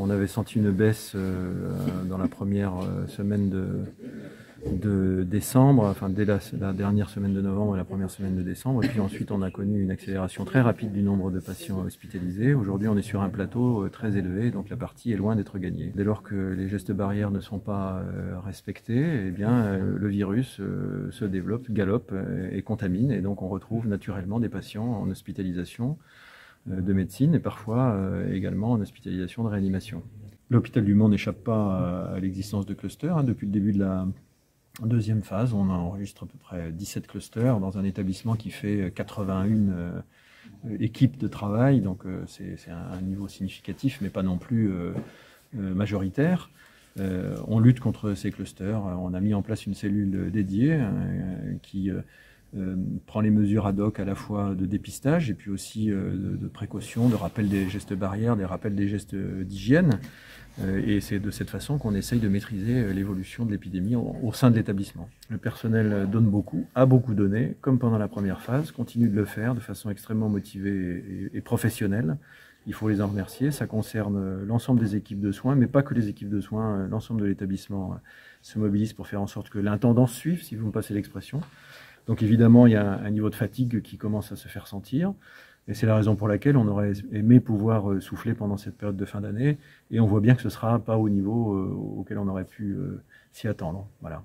On avait senti une baisse dans la première semaine de décembre, enfin dès la dernière semaine de novembre et la première semaine de décembre. Et puis ensuite, on a connu une accélération très rapide du nombre de patients hospitalisés. Aujourd'hui, on est sur un plateau très élevé, donc la partie est loin d'être gagnée. Dès lors que les gestes barrières ne sont pas respectés, eh bien, le virus se développe, galope et contamine. Et donc, on retrouve naturellement des patients en hospitalisation de médecine et parfois également en hospitalisation de réanimation. L'hôpital du Mans n'échappe pas à l'existence de clusters. Depuis le début de la deuxième phase, on enregistre à peu près 17 clusters dans un établissement qui fait 81 équipes de travail, donc c'est un niveau significatif, mais pas non plus majoritaire. On lutte contre ces clusters. On a mis en place une cellule dédiée qui prend les mesures ad hoc à la fois de dépistage et puis aussi de précaution, de rappel des gestes barrières, des rappels des gestes d'hygiène. Et c'est de cette façon qu'on essaye de maîtriser l'évolution de l'épidémie au sein de l'établissement. Le personnel donne beaucoup, a beaucoup donné, comme pendant la première phase, continue de le faire de façon extrêmement motivée et professionnelle. Il faut les en remercier. Ça concerne l'ensemble des équipes de soins, mais pas que les équipes de soins. L'ensemble de l'établissement se mobilise pour faire en sorte que l'intendance suive, si vous me passez l'expression. Donc évidemment, il y a un niveau de fatigue qui commence à se faire sentir. Et c'est la raison pour laquelle on aurait aimé pouvoir souffler pendant cette période de fin d'année. Et on voit bien que ce ne sera pas au niveau auquel on aurait pu s'y attendre. Voilà.